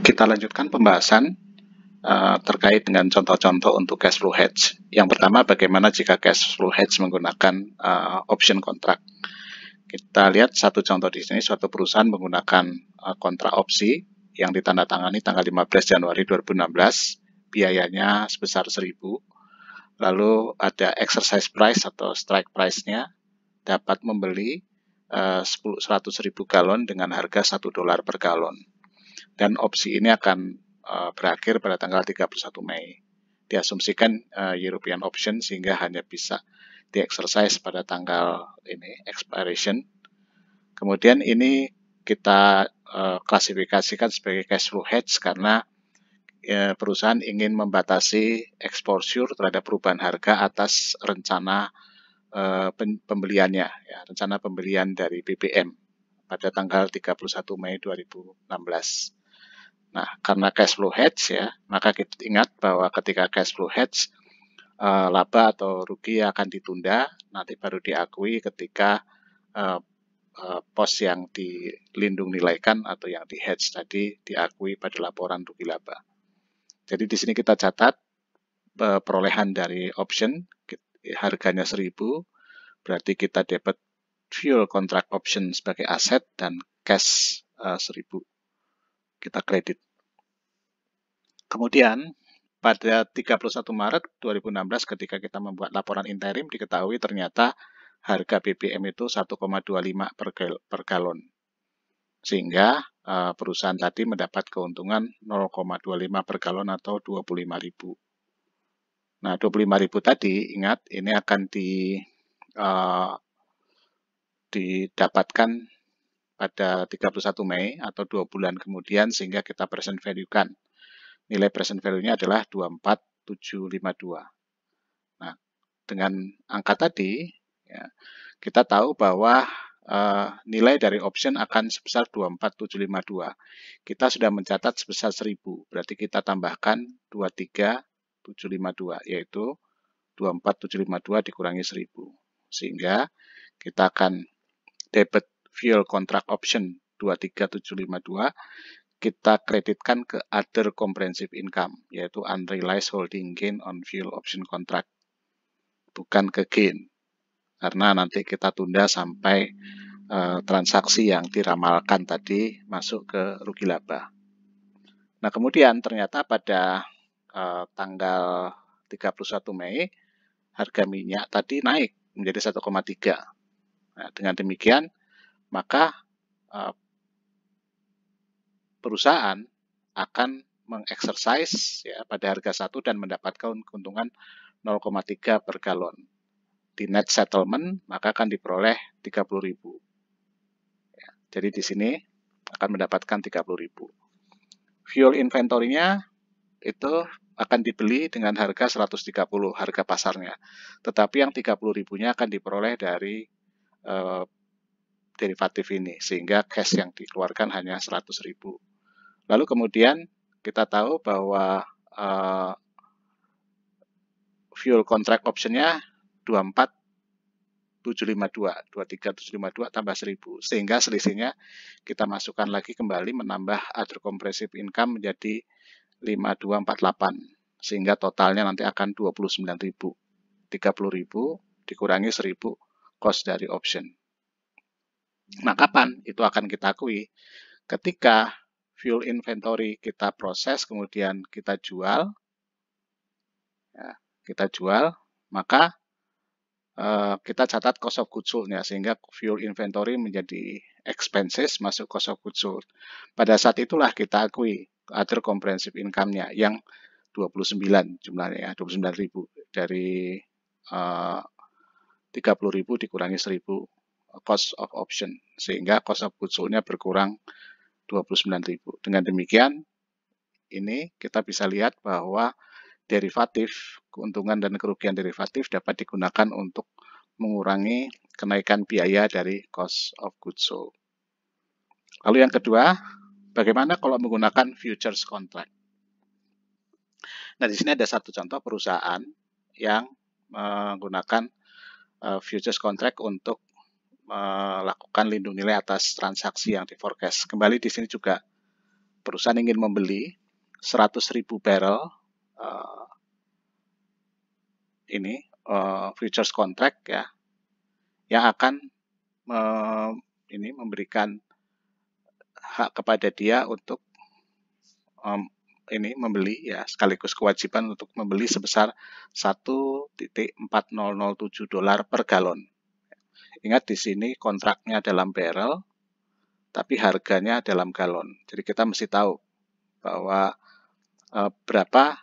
Kita lanjutkan pembahasan terkait dengan contoh-contoh untuk cash flow hedge. Yang pertama, bagaimana jika cash flow hedge menggunakan option kontrak. Kita lihat satu contoh di sini, suatu perusahaan menggunakan kontrak opsi yang ditandatangani tanggal 15 Januari 2016, biayanya sebesar 1.000. Lalu ada exercise price atau strike price-nya, dapat membeli 100.000 galon dengan harga $1 per galon. Dan opsi ini akan berakhir pada tanggal 31 Mei. Diasumsikan European option sehingga hanya bisa di-exercise pada tanggal ini, expiration. Kemudian ini kita klasifikasikan sebagai cash flow hedge karena perusahaan ingin membatasi exposure terhadap perubahan harga atas rencana pembeliannya, ya, rencana pembelian dari BBM pada tanggal 31 Mei 2016. Nah, karena cash flow hedge ya, maka kita ingat bahwa ketika cash flow hedge, laba atau rugi akan ditunda, nanti baru diakui ketika pos yang dilindung nilaikan atau yang di hedge tadi diakui pada laporan rugi laba. Jadi di sini kita catat perolehan dari option, harganya 1.000, berarti kita dapat fuel contract option sebagai aset dan cash 1.000 kita kredit. Kemudian pada 31 Maret 2016 ketika kita membuat laporan interim diketahui ternyata harga BBM itu 1,25 per galon. Sehingga perusahaan tadi mendapat keuntungan 0,25 per galon atau 25.000. Nah, 25.000 tadi ingat ini akan didapatkan pada 31 Mei atau 2 bulan kemudian sehingga kita present value-kan. Nilai present value-nya adalah 24.752. Nah, dengan angka tadi, ya, kita tahu bahwa nilai dari option akan sebesar 24.752. Kita sudah mencatat sebesar 1.000, berarti kita tambahkan 23.752, yaitu 24.752 dikurangi 1.000. Sehingga kita akan debit fuel contract option 23.752, kita kreditkan ke other comprehensive income, yaitu unrealized holding gain on fuel option contract, bukan ke gain, karena nanti kita tunda sampai transaksi yang diramalkan tadi masuk ke rugi laba. Nah, kemudian ternyata pada tanggal 31 Mei, harga minyak tadi naik menjadi 1,3. Nah, dengan demikian, maka perusahaan akan mengeksersis ya, pada harga 1 dan mendapatkan keuntungan 0,3 per galon. Di net settlement maka akan diperoleh 30.000. Ya, jadi di sini akan mendapatkan 30.000. Fuel inventory-nya itu akan dibeli dengan harga 130 harga pasarnya. Tetapi yang 30.000-nya akan diperoleh dari derivatif ini sehingga cash yang dikeluarkan hanya 100.000. Lalu kemudian kita tahu bahwa fuel contract option-nya 23.752 tambah 1.000. Sehingga selisihnya kita masukkan lagi kembali menambah other comprehensive income menjadi 5.248. Sehingga totalnya nanti akan 29.000. 30.000 dikurangi 1.000 cost dari option. Nah, kapan itu akan kita akui? Ketika fuel inventory kita proses, kemudian kita jual, ya, maka kita catat cost of goods sold-nya, sehingga fuel inventory menjadi expenses masuk cost of goods sold. Pada saat itulah kita akui other comprehensive income-nya yang 29 jumlahnya, 29.000 dari 30.000 dikurangi 1.000 cost of option, sehingga cost of goods sold-nya berkurang 29.000. Dengan demikian, ini kita bisa lihat bahwa derivatif, keuntungan dan kerugian derivatif dapat digunakan untuk mengurangi kenaikan biaya dari cost of goods sold. Lalu yang kedua, bagaimana kalau menggunakan futures contract? Nah, di sini ada satu contoh perusahaan yang menggunakan futures contract untuk melakukan lindung nilai atas transaksi yang di forecast. Kembali di sini juga perusahaan ingin membeli 100.000 barrel futures contract ya, yang akan memberikan hak kepada dia untuk membeli ya, sekaligus kewajiban untuk membeli sebesar 1.4007 dolar per galon. Ingat di sini kontraknya dalam barrel, tapi harganya dalam galon. Jadi kita mesti tahu bahwa berapa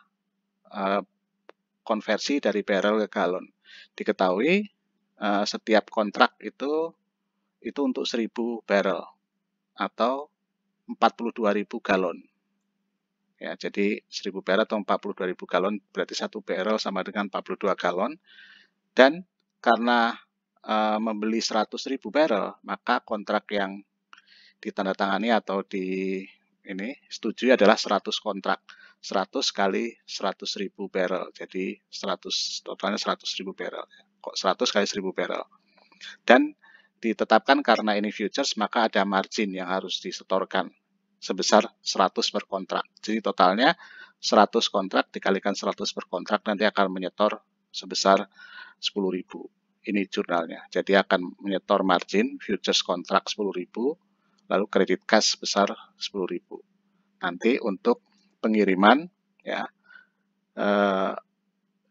konversi dari barrel ke galon. Diketahui setiap kontrak itu untuk 1.000 barrel atau 42.000 galon. Ya, jadi 1.000 barrel atau 42.000 galon berarti 1 barrel sama dengan 42 galon. Dan karena membeli 100.000 barrel, maka kontrak yang ditandatangani atau setujui adalah 100 kontrak. 100 kali 100.000 barrel. Jadi totalnya 100.000 barrel. Kok 100 kali 1.000 barrel. Dan ditetapkan karena ini futures, maka ada margin yang harus disetorkan sebesar 100 per kontrak. Jadi totalnya 100 kontrak dikalikan 100 per kontrak nanti akan menyetor sebesar 10.000. Ini jurnalnya. Jadi akan menyetor margin futures kontrak 10.000, lalu kredit kas sebesar 10.000. Nanti untuk pengiriman ya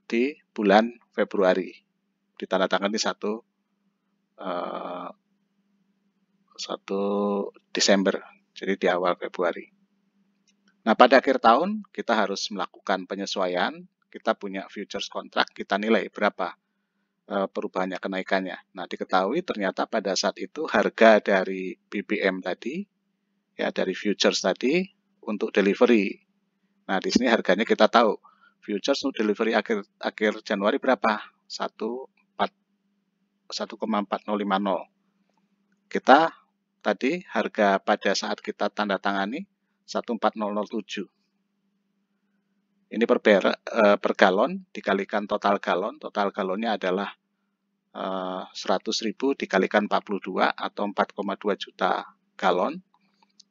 di bulan Februari ditandatangani 1 Desember, jadi di awal Februari. Nah, pada akhir tahun kita harus melakukan penyesuaian. Kita punya futures kontrak, kita nilai berapa perubahannya, kenaikannya. Nah, diketahui ternyata pada saat itu harga dari BBM tadi, ya dari futures tadi untuk delivery. Nah, di sini harganya kita tahu. Futures untuk delivery akhir Januari berapa? 1,4050. Kita tadi harga pada saat kita tanda tangani 1.4007. Ini per galon dikalikan total galon. Total galonnya adalah 100.000 dikalikan 42 atau 4,2 juta galon.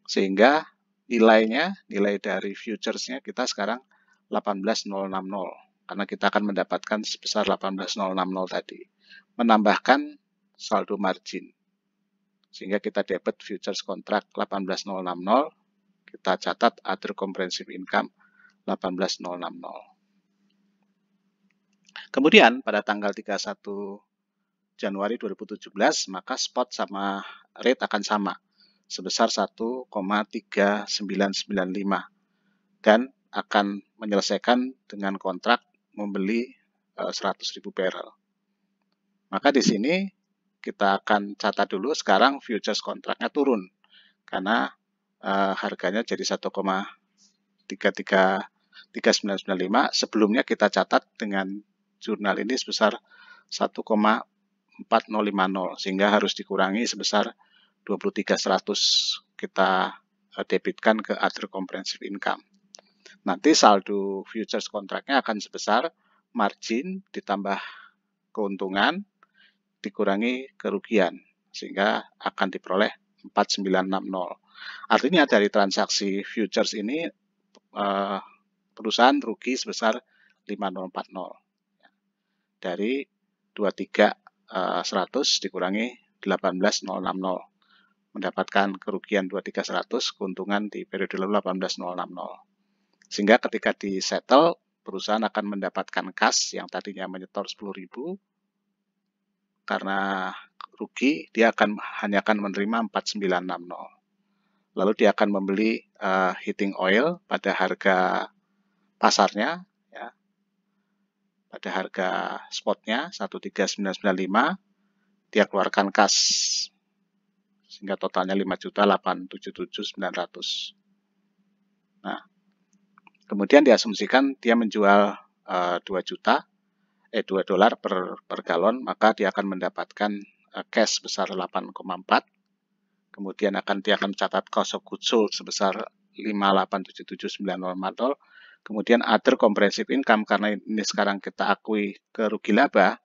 Sehingga nilai dari futuresnya kita sekarang 18.060. Karena kita akan mendapatkan sebesar 18.060 tadi. Menambahkan saldo margin. Sehingga kita dapat futures kontrak 18.060. Kita catat other comprehensive income 18.060. Kemudian pada tanggal 31 Januari 2017 maka spot sama rate akan sama sebesar 1,3995 dan akan menyelesaikan dengan kontrak membeli 100.000 barrel. Maka di sini kita akan catat dulu sekarang futures kontraknya turun karena harganya jadi 1,3995. Sebelumnya kita catat dengan jurnal ini sebesar 1,4050 sehingga harus dikurangi sebesar 23.100 kita debitkan ke other comprehensive income. Nanti saldo futures kontraknya akan sebesar margin ditambah keuntungan dikurangi kerugian sehingga akan diperoleh 4960. Artinya dari transaksi futures ini perusahaan rugi sebesar 5040. Dari 23.100 dikurangi 18.060. Mendapatkan kerugian 23.100, keuntungan di periode lalu 18.060. Sehingga ketika di settle, perusahaan akan mendapatkan kas yang tadinya menyetor 10.000. Karena rugi, dia hanya akan menerima 4960. Lalu dia akan membeli heating oil pada harga pasarnya, ya, pada harga spotnya 13995, dia keluarkan kas sehingga totalnya 5.877.900. Nah, kemudian diasumsikan dia menjual 2 dolar per galon, maka dia akan mendapatkan cash sebesar 8,4. Kemudian dia akan mencatat cost of goods sold sebesar 5.877.900. Kemudian other comprehensive income, karena ini sekarang kita akui kerugi laba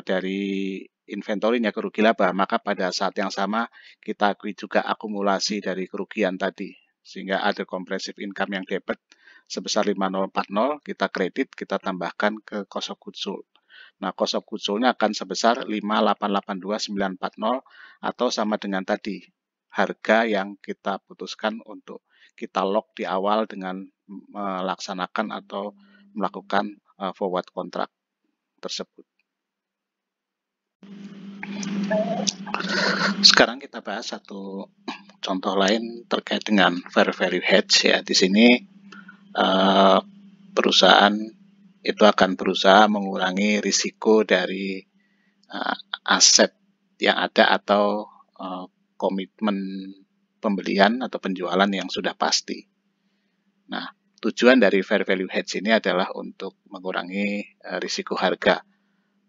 dari inventorinya kerugi laba, maka pada saat yang sama kita akui juga akumulasi dari kerugian tadi Sehingga ada comprehensive income yang debit sebesar 5040, kita kredit, kita tambahkan ke cost of goods sold. Nah, cost of goods sold-nya akan sebesar 5882940 atau sama dengan tadi, harga yang kita putuskan untuk kita lock di awal dengan melaksanakan atau melakukan forward contract tersebut. Sekarang kita bahas satu contoh lain terkait dengan fair value hedge ya. Di sini perusahaan itu akan berusaha mengurangi risiko dari aset yang ada atau komitmen pembelian atau penjualan yang sudah pasti. Nah, tujuan dari fair value hedge ini adalah untuk mengurangi risiko harga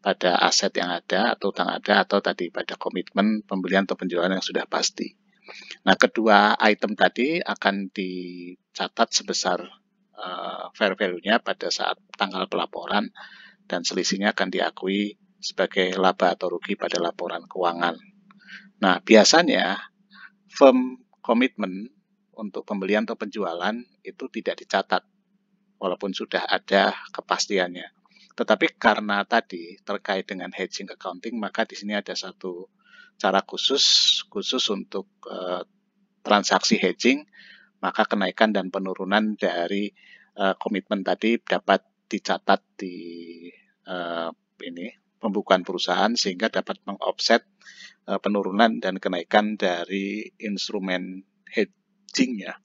pada aset yang ada atau utang ada atau tadi pada komitmen pembelian atau penjualan yang sudah pasti. Nah, kedua item tadi akan dicatat sebesar fair value-nya pada saat tanggal pelaporan dan selisihnya akan diakui sebagai laba atau rugi pada laporan keuangan. Nah, biasanya firm komitmen untuk pembelian atau penjualan itu tidak dicatat walaupun sudah ada kepastiannya. Tetapi karena tadi terkait dengan hedging accounting, maka di sini ada satu cara khusus untuk transaksi hedging, maka kenaikan dan penurunan dari komitmen tadi dapat dicatat di pembukuan perusahaan sehingga dapat mengoffset penurunan dan kenaikan dari instrumen hedging-nya.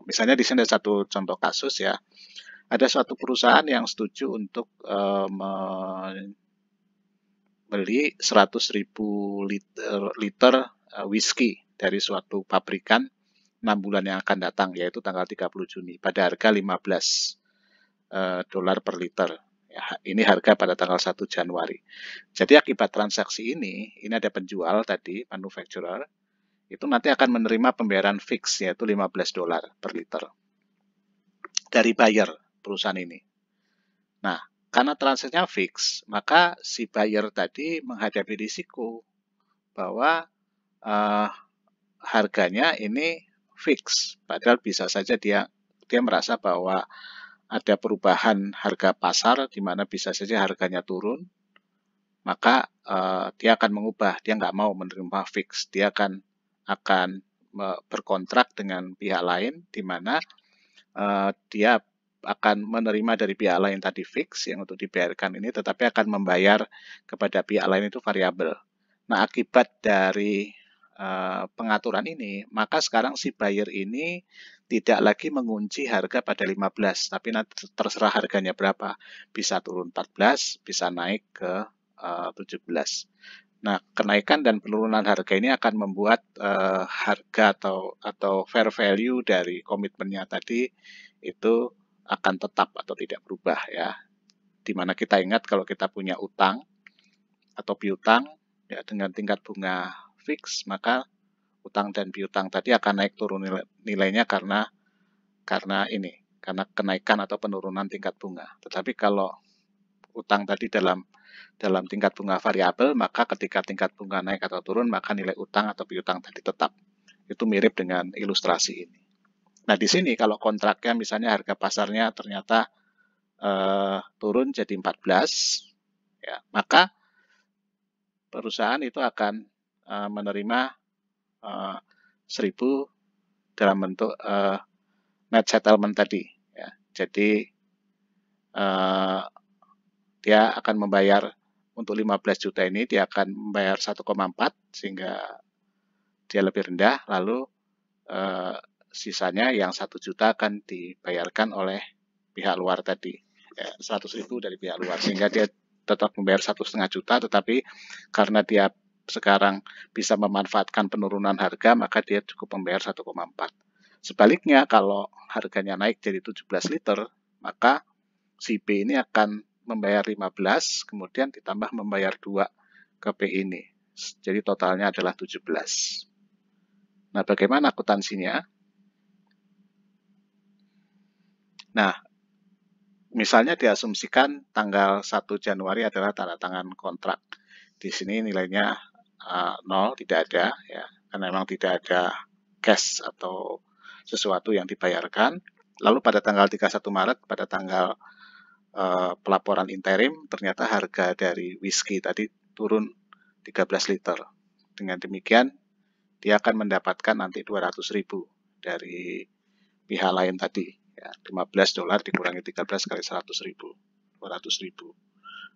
Misalnya di sini ada satu contoh kasus ya. Ada suatu perusahaan yang setuju untuk membeli 100.000 liter whisky dari suatu pabrikan 6 bulan yang akan datang, yaitu tanggal 30 Juni, pada harga $15 per liter. Ya, ini harga pada tanggal 1 Januari. Jadi akibat transaksi ini ada penjual tadi, manufacturer, itu nanti akan menerima pembayaran fix, yaitu $15 per liter dari buyer perusahaan ini. Nah, karena transaksinya fix, maka si buyer tadi menghadapi risiko bahwa harganya ini fix, padahal bisa saja dia merasa bahwa ada perubahan harga pasar di mana bisa saja harganya turun, maka dia akan mengubah, dia nggak mau menerima fix, dia akan berkontrak dengan pihak lain di mana dia akan menerima dari pihak lain tadi fix yang untuk dibayarkan ini, tetapi akan membayar kepada pihak lain itu variabel. Nah, akibat dari pengaturan ini, maka sekarang si buyer ini tidak lagi mengunci harga pada 15, tapi nanti terserah harganya berapa. Bisa turun 14, bisa naik ke 17. Nah, kenaikan dan penurunan harga ini akan membuat harga atau fair value dari komitmennya tadi itu akan tetap atau tidak berubah ya. Dimana kita ingat kalau kita punya utang atau piutang ya dengan tingkat bunga fix, maka utang dan piutang tadi akan naik turun nilainya karena kenaikan atau penurunan tingkat bunga. Tetapi kalau utang tadi dalam tingkat bunga variabel, maka ketika tingkat bunga naik atau turun, maka nilai utang atau piutang tadi tetap. Itu mirip dengan ilustrasi ini. Nah, di sini kalau kontraknya misalnya harga pasarnya ternyata turun jadi 14, ya, maka perusahaan itu akan menerima 1.000 dalam bentuk net settlement tadi. Ya. Jadi dia akan membayar untuk 15 juta ini, dia akan membayar 1,4 sehingga dia lebih rendah, lalu sisanya yang 1 juta akan dibayarkan oleh pihak luar tadi, ya, 100.000 dari pihak luar, sehingga dia tetap membayar 1,5 juta, tetapi karena dia sekarang bisa memanfaatkan penurunan harga, maka dia cukup membayar 1,4. Sebaliknya, kalau harganya naik jadi 17 liter, maka si B ini akan membayar 15, kemudian ditambah membayar 2 ke B ini. Jadi totalnya adalah 17. Nah, bagaimana akuntansinya? Nah, misalnya diasumsikan tanggal 1 Januari adalah tanda tangan kontrak. Di sini nilainya 0, tidak ada, ya, karena memang tidak ada cash atau sesuatu yang dibayarkan. Lalu pada tanggal 31 Maret, pada tanggal pelaporan interim, ternyata harga dari whisky tadi turun 13 liter. Dengan demikian, dia akan mendapatkan nanti 200.000 dari pihak lain tadi. Ya, $15 dikurangi 13 kali 100.000, 200.000.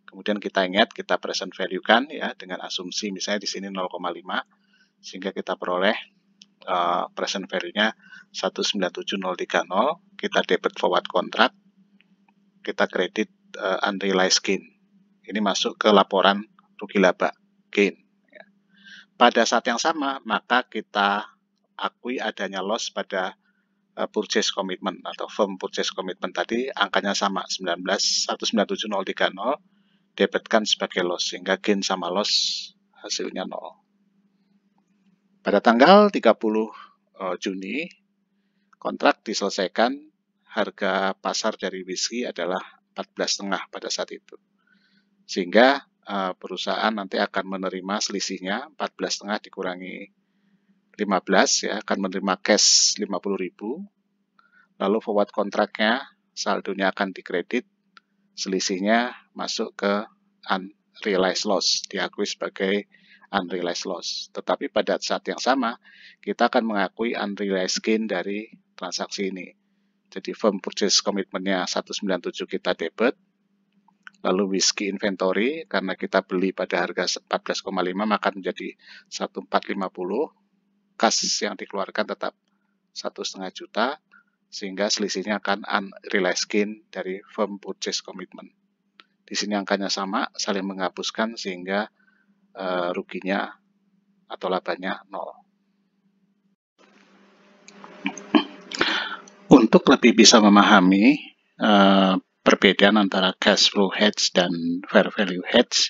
Kemudian kita ingat, kita present value kan ya dengan asumsi misalnya di sini 0,5, sehingga kita peroleh present value-nya 197.030. Kita debit forward contract, kita kredit unrealized gain. Ini masuk ke laporan rugi laba gain. Ya. Pada saat yang sama, maka kita akui adanya loss pada purchase commitment atau firm purchase commitment tadi, angkanya sama 197.030, debitkan sebagai loss, sehingga gain sama loss hasilnya 0. Pada tanggal 30 Juni, kontrak diselesaikan, harga pasar dari whisky adalah 14,5 pada saat itu. Sehingga perusahaan nanti akan menerima selisihnya 14,5 dikurangi 15, ya, akan menerima cash 50.000. Lalu forward kontraknya, saldonya akan dikredit, selisihnya masuk ke unrealized loss, diakui sebagai unrealized loss. Tetapi pada saat yang sama, kita akan mengakui unrealized gain dari transaksi ini. Jadi firm purchase commitment-nya 197 kita debit, lalu whisky inventory, karena kita beli pada harga 14,5 maka menjadi 1450, kas yang dikeluarkan tetap 1,5 juta, sehingga selisihnya akan unrealized gain dari firm purchase commitment. Di sini angkanya sama, saling menghapuskan sehingga ruginya atau labanya 0. Untuk lebih bisa memahami perbedaan antara cash flow hedge dan fair value hedge,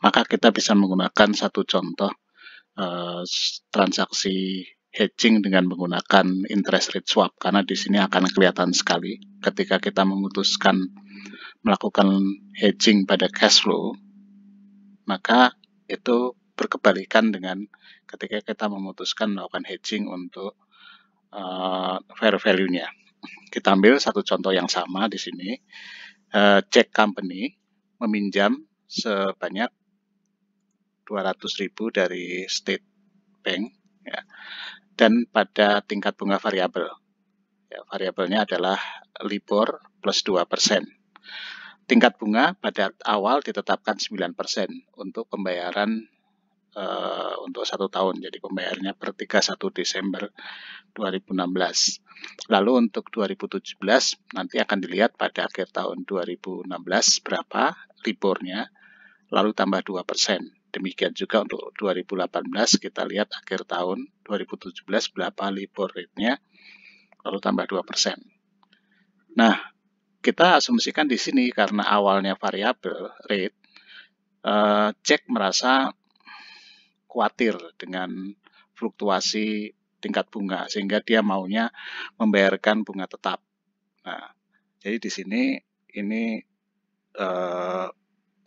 maka kita bisa menggunakan satu contoh transaksi hedging dengan menggunakan interest rate swap, karena di sini akan kelihatan sekali ketika kita memutuskan melakukan hedging pada cash flow, maka itu berkebalikan dengan ketika kita memutuskan melakukan hedging untuk fair value-nya. Kita ambil satu contoh yang sama di sini. Jack Company meminjam sebanyak 200.000 dari State Bank, ya, dan pada tingkat bunga variabel. Ya, variabelnya adalah LIBOR plus 2%. Tingkat bunga pada awal ditetapkan 9% untuk pembayaran untuk 1 tahun. Jadi pembayarannya per 31 Desember 2016. Lalu untuk 2017 nanti akan dilihat pada akhir tahun 2016 berapa LIBOR-nya, lalu tambah 2%. Demikian juga untuk 2018 kita lihat akhir tahun 2017 berapa LIBOR rate-nya, lalu tambah 2%. Nah, kita asumsikan di sini karena awalnya variabel rate, Jack merasa khawatir dengan fluktuasi tingkat bunga, sehingga dia maunya membayarkan bunga tetap. Nah, jadi di sini ini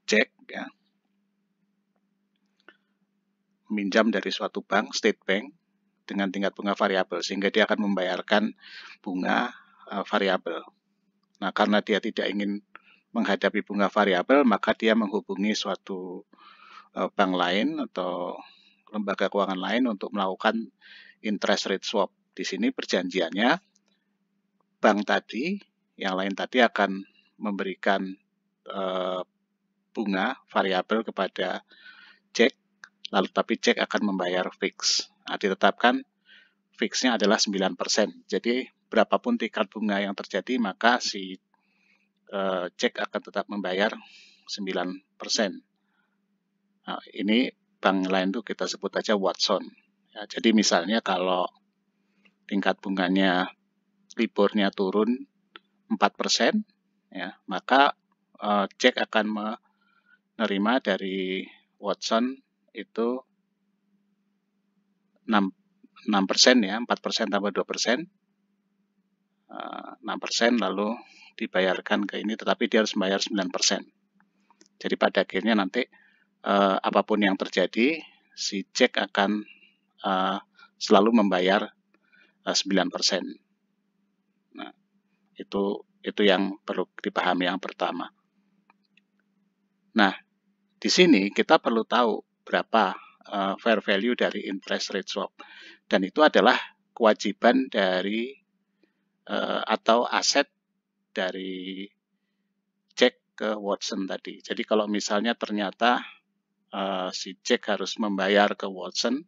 Jack ya, meminjam dari suatu bank, State Bank, dengan tingkat bunga variabel, sehingga dia akan membayarkan bunga variabel. Nah, karena dia tidak ingin menghadapi bunga variabel, maka dia menghubungi suatu bank lain atau lembaga keuangan lain untuk melakukan interest rate swap. Di sini perjanjiannya, bank tadi, yang lain tadi akan memberikan bunga variabel kepada Jack, lalu tapi Jack akan membayar fix. Nah, ditetapkan fixnya adalah 9%. Jadi berapapun tingkat bunga yang terjadi, maka si Jack akan tetap membayar 9%. Nah, ini bank lain itu kita sebut aja Watson. Ya, jadi misalnya kalau tingkat bunganya LIBOR-nya turun 4%, ya, maka Jack akan menerima dari Watson itu 6% ya, 4% tambah 2%, 6% lalu dibayarkan ke ini, tetapi dia harus membayar 9%. Jadi pada akhirnya nanti apapun yang terjadi, si Jack akan selalu membayar 9%. Itu yang perlu dipahami yang pertama. Nah, di sini kita perlu tahu berapa fair value dari interest rate swap, dan itu adalah kewajiban dari atau aset dari Jack ke Watson tadi. Jadi kalau misalnya ternyata si Jack harus membayar ke Watson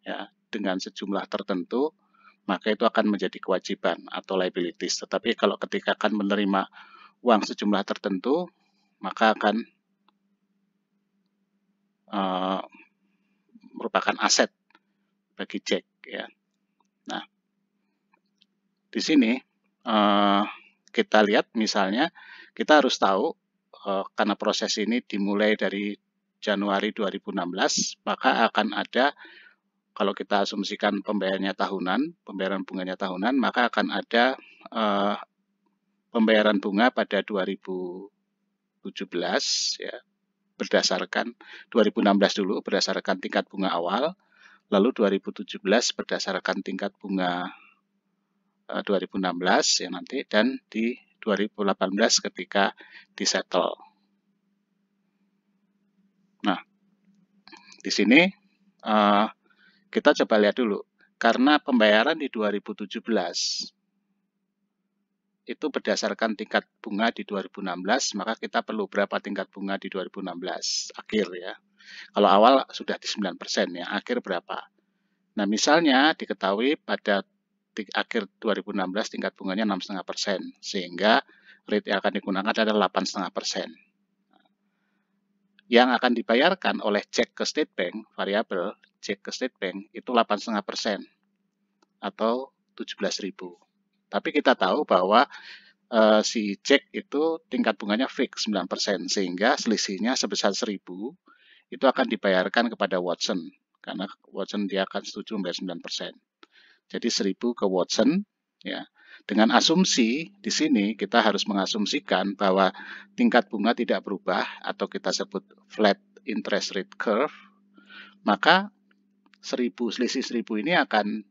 ya dengan sejumlah tertentu, maka itu akan menjadi kewajiban atau liabilities. Tetapi kalau ketika akan menerima uang sejumlah tertentu, maka akan merupakan aset bagi Jack ya. Nah, di sini kita lihat misalnya kita harus tahu karena proses ini dimulai dari Januari 2016, maka akan ada, kalau kita asumsikan pembayaran bunganya tahunan, maka akan ada pembayaran bunga pada 2017 ya, berdasarkan 2016 dulu berdasarkan tingkat bunga awal, lalu 2017 berdasarkan tingkat bunga 2016 ya nanti, dan di 2018 ketika disettle. Nah, di sini kita coba lihat dulu, karena pembayaran di 2017 itu berdasarkan tingkat bunga di 2016, maka kita perlu berapa tingkat bunga di 2016 akhir ya. Kalau awal sudah di 9% ya, akhir berapa? Nah, misalnya diketahui pada akhir 2016 tingkat bunganya 6,5%, sehingga rate yang akan digunakan adalah 8,5%. Yang akan dibayarkan oleh Jack ke State Bank, variabel Jack ke State Bank itu 8,5% atau 17.000. Tapi kita tahu bahwa si Jack itu tingkat bunganya fix 9%, sehingga selisihnya sebesar 1.000 itu akan dibayarkan kepada Watson, karena Watson dia akan setuju membayar 9%. Jadi 1.000 ke Watson ya. Dengan asumsi di sini kita harus mengasumsikan bahwa tingkat bunga tidak berubah atau kita sebut flat interest rate curve, maka selisih 1.000 ini akan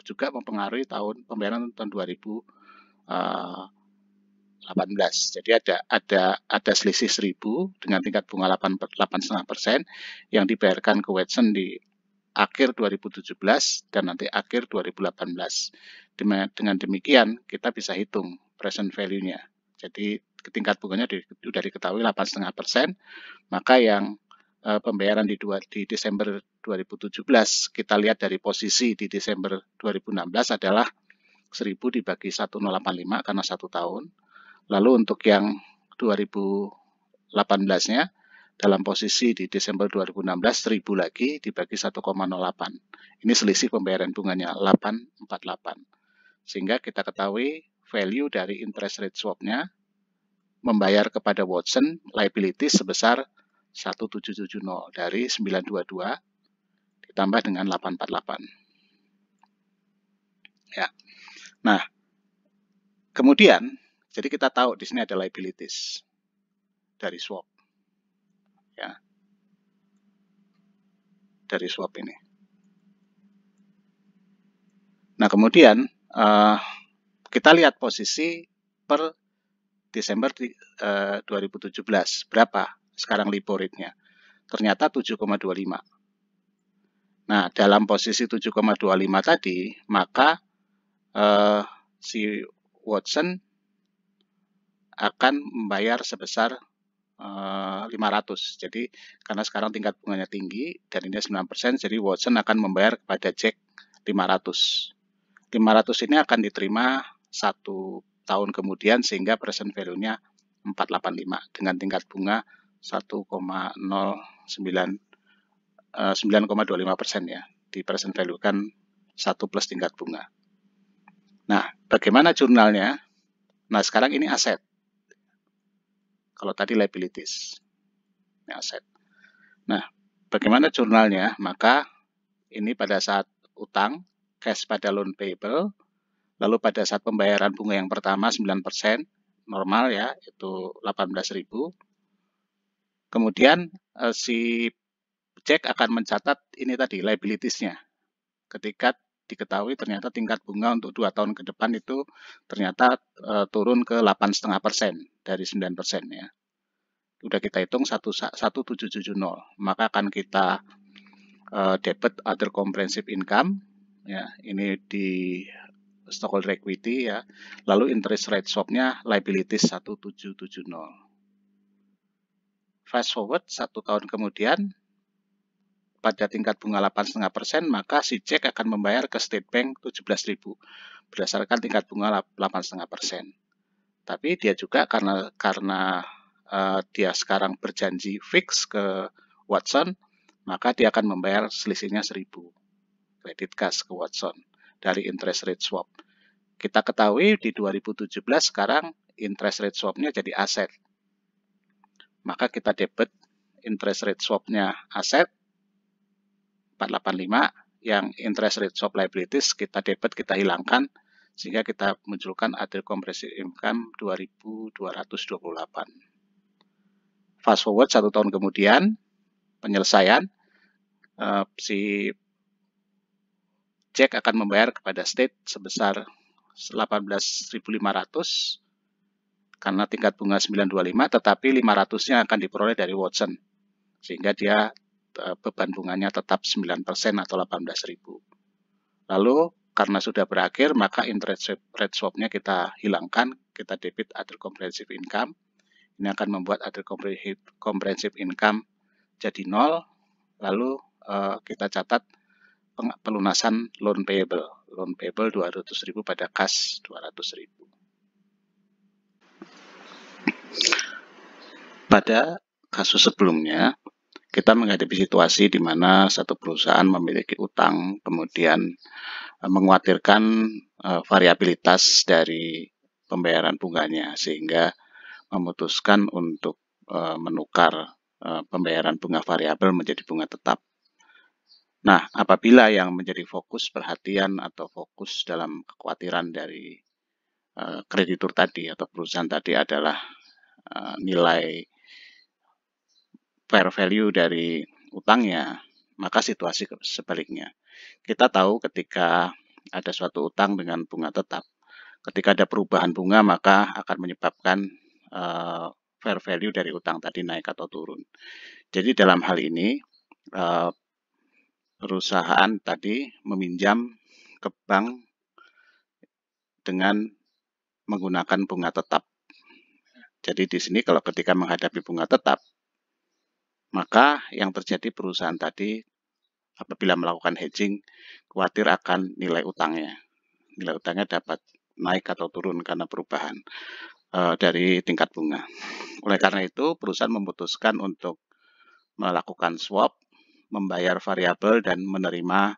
juga mempengaruhi pembayaran tahun 2018. Jadi ada selisih 1.000 dengan tingkat bunga 8,5% yang dibayarkan ke Watson di akhir 2017 dan nanti akhir 2018. Dengan demikian kita bisa hitung present value-nya. Jadi tingkat bunganya sudah diketahui 8,5%, maka yang pembayaran di Desember 2017 kita lihat dari posisi di Desember 2016 adalah 1.000 dibagi 1,085 karena 1 tahun. Lalu untuk yang 2018-nya dalam posisi di Desember 2016, 1.000 lagi dibagi 1,08. Ini selisih pembayaran bunganya 848. Sehingga kita ketahui value dari interest rate swap-nya membayar kepada Watson liability sebesar 1770 dari 922 ditambah dengan 848. Ya. Nah, kemudian jadi kita tahu di sini ada liabilities dari swap. Ya, dari swap ini. Nah, kemudian kita lihat posisi per Desember 2017 berapa sekarang LIBOR rate-nya. Ternyata 7,25. Nah, dalam posisi 7,25 tadi, maka si Watson akan membayar sebesar 500. Jadi karena sekarang tingkat bunganya tinggi dan ini 9%, jadi Watson akan membayar kepada Jack 500. 500 ini akan diterima 1 tahun kemudian sehingga present value-nya 485 dengan tingkat bunga 9,25% ya. Di present value kan 1 plus tingkat bunga. Nah, bagaimana jurnalnya? Nah, sekarang ini aset. Kalau tadi liabilities, ini aset. Nah, bagaimana jurnalnya? Maka ini pada saat utang, cash pada loan payable, lalu pada saat pembayaran bunga yang pertama 9%, normal ya, itu 18.000. Kemudian si Jack akan mencatat ini tadi liabilities-nya. Ketika diketahui ternyata tingkat bunga untuk 2 tahun ke depan itu ternyata turun ke 8,5% dari 9% ya. Udah kita hitung 1770, maka akan kita debit other comprehensive income ya, ini di stockholder equity ya. Lalu interest rate swap-nya liabilities 1770. Fast forward 1 tahun kemudian, pada tingkat bunga 8,5%, maka si Jack akan membayar ke State Bank 17.000 berdasarkan tingkat bunga 8,5%. Tapi dia juga karena dia sekarang berjanji fix ke Watson, maka dia akan membayar selisihnya 1.000 credit cash ke Watson dari interest rate swap. Kita ketahui di 2017 sekarang interest rate swap-nya jadi aset. Maka kita debit interest rate swap-nya aset 485, yang interest rate swap liabilities kita debit, kita hilangkan, sehingga kita munculkan other comprehensive income 2.228. Fast forward 1 tahun kemudian, penyelesaian, si Jack akan membayar kepada State sebesar 18.500 karena tingkat bunga 925, tetapi 500-nya akan diperoleh dari Watson, sehingga dia beban bunganya tetap 9% atau 18.000. Lalu karena sudah berakhir, maka interest rate swap-nya kita hilangkan, kita debit other comprehensive income. Ini akan membuat other comprehensive income jadi 0. Lalu kita catat pelunasan loan payable 200.000 pada kas 200.000. Pada kasus sebelumnya, kita menghadapi situasi di mana satu perusahaan memiliki utang, kemudian mengkhawatirkan variabilitas dari pembayaran bunganya, sehingga memutuskan untuk menukar pembayaran bunga variabel menjadi bunga tetap. Nah, apabila yang menjadi fokus perhatian atau fokus dalam kekhawatiran dari kreditur tadi atau perusahaan tadi adalah nilai fair value dari utangnya, maka situasi sebaliknya. Kita tahu ketika ada suatu utang dengan bunga tetap, ketika ada perubahan bunga maka akan menyebabkan fair value dari utang tadi naik atau turun. Jadi dalam hal ini perusahaan tadi meminjam ke bank dengan menggunakan bunga tetap. Jadi di sini kalau ketika menghadapi bunga tetap, maka yang terjadi perusahaan tadi apabila melakukan hedging khawatir akan nilai utangnya. Nilai utangnya dapat naik atau turun karena perubahan dari tingkat bunga. Oleh karena itu, perusahaan memutuskan untuk melakukan swap, membayar variabel dan menerima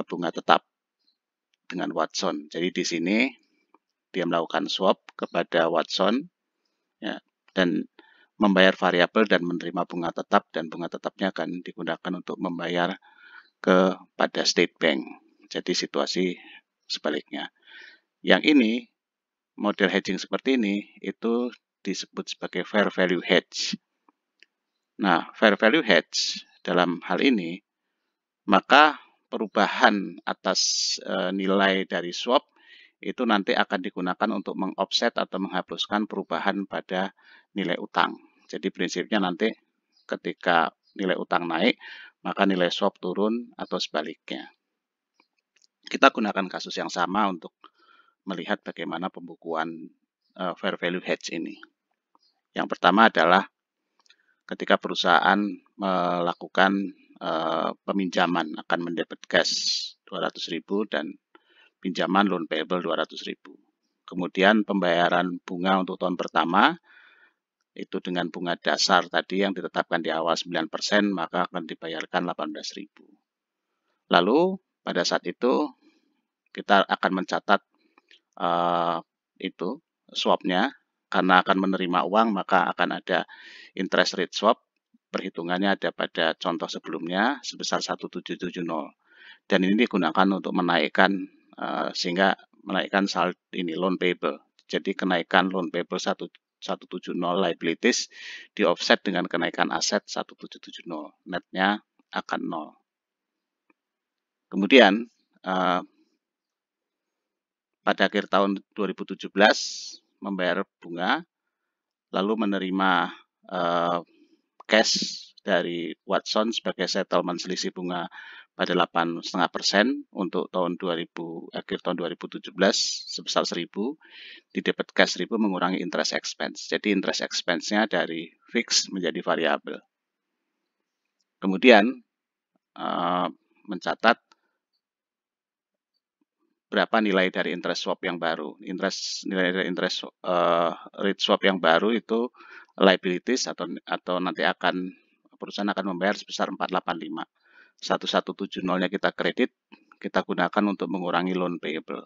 bunga tetap dengan Watson. Jadi di sini dia melakukan swap kepada Watson ya, dan membayar variabel dan menerima bunga tetap, dan bunga tetapnya akan digunakan untuk membayar kepada State Bank. Jadi situasi sebaliknya. Yang ini, model hedging seperti ini, itu disebut sebagai fair value hedge. Nah, fair value hedge dalam hal ini, maka perubahan atas nilai dari swap itu nanti akan digunakan untuk mengoffset atau menghapuskan perubahan pada nilai utang. Jadi prinsipnya nanti ketika nilai utang naik, maka nilai swap turun atau sebaliknya. Kita gunakan kasus yang sama untuk melihat bagaimana pembukuan fair value hedge ini. Yang pertama adalah ketika perusahaan melakukan peminjaman akan mendebit cash 200.000 dan pinjaman loan payable 200.000. Kemudian pembayaran bunga untuk tahun pertama itu dengan bunga dasar tadi yang ditetapkan di awal 9%, maka akan dibayarkan 18.000. Lalu pada saat itu kita akan mencatat itu swapnya, karena akan menerima uang maka akan ada interest rate swap, perhitungannya ada pada contoh sebelumnya sebesar 1770, dan ini digunakan untuk menaikkan sehingga menaikkan saldo ini loan payable. Jadi kenaikan loan payable 170 liabilities di offset dengan kenaikan aset 1770, netnya akan 0. Kemudian pada akhir tahun 2017 membayar bunga, lalu menerima cash dari Watson sebagai settlement selisih bunga pada 8,5% untuk akhir tahun 2017 sebesar 1.000, di debit cash 1.000 mengurangi interest expense. Jadi interest expense-nya dari fix menjadi variabel. Kemudian mencatat berapa nilai dari interest swap yang baru. Nilai dari interest rate swap yang baru itu liabilities atau nanti perusahaan akan membayar sebesar 485. 1170-nya kita kredit, kita gunakan untuk mengurangi loan payable.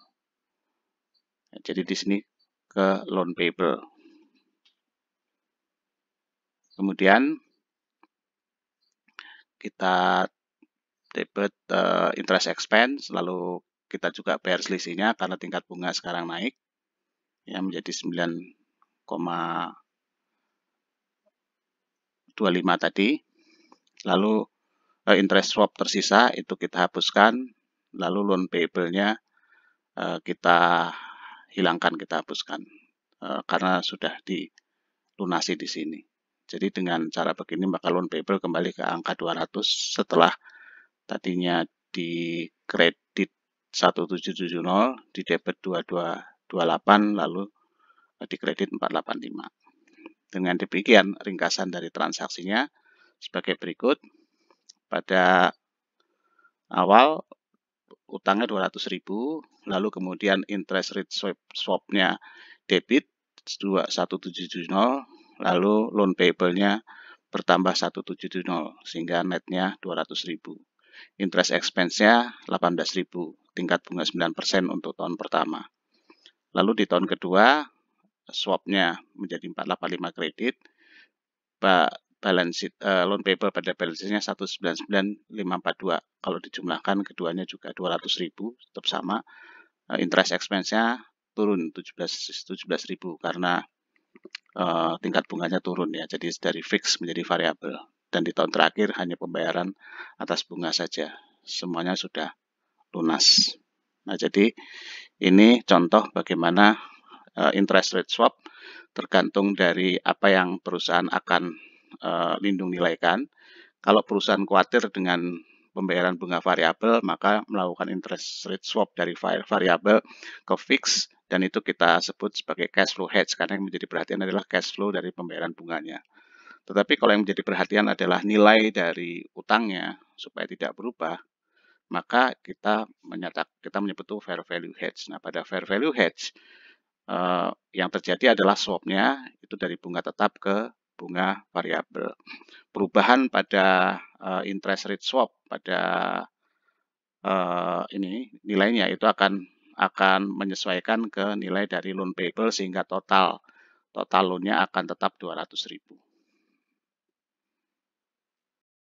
Jadi di sini ke loan payable. Kemudian kita debit interest expense, lalu kita juga bayar selisihnya karena tingkat bunga sekarang naik ya menjadi 9,25 tadi. Lalu interest swap tersisa itu kita hapuskan, lalu loan payable-nya kita hilangkan, kita hapuskan karena sudah dilunasi di sini. Jadi dengan cara begini maka loan payable kembali ke angka 200 setelah tadinya di kredit 1770, di debit 2228, lalu di kredit 485. Dengan demikian ringkasan dari transaksinya sebagai berikut. Pada awal utangnya 200.000, lalu kemudian interest rate swap-nya debit 1770, lalu loan payable-nya bertambah 170 sehingga netnya 200.000. Interest expense-nya 18.000, tingkat bunga 9% untuk tahun pertama. Lalu di tahun kedua swap-nya menjadi 485 kredit, balance sheet, loan payable pada balance sheet-nya 199.542. Kalau dijumlahkan keduanya juga 200.000, tetap sama. Interest expense-nya turun 17.000 karena tingkat bunganya turun ya. Jadi dari fix menjadi variabel. Dan di tahun terakhir hanya pembayaran atas bunga saja. Semuanya sudah lunas. Nah, jadi ini contoh bagaimana interest rate swap tergantung dari apa yang perusahaan akan lindung nilaikan. Kalau perusahaan khawatir dengan pembayaran bunga variabel, maka melakukan interest rate swap dari variabel ke fix, dan itu kita sebut sebagai cash flow hedge, karena yang menjadi perhatian adalah cash flow dari pembayaran bunganya. Tetapi kalau yang menjadi perhatian adalah nilai dari utangnya supaya tidak berubah, maka kita menyebut itu fair value hedge. Nah, pada fair value hedge yang terjadi adalah swapnya itu dari bunga tetap ke bunga variabel. Perubahan pada interest rate swap pada nilainya itu akan menyesuaikan ke nilai dari loan payable sehingga total loan-nya akan tetap 200.000.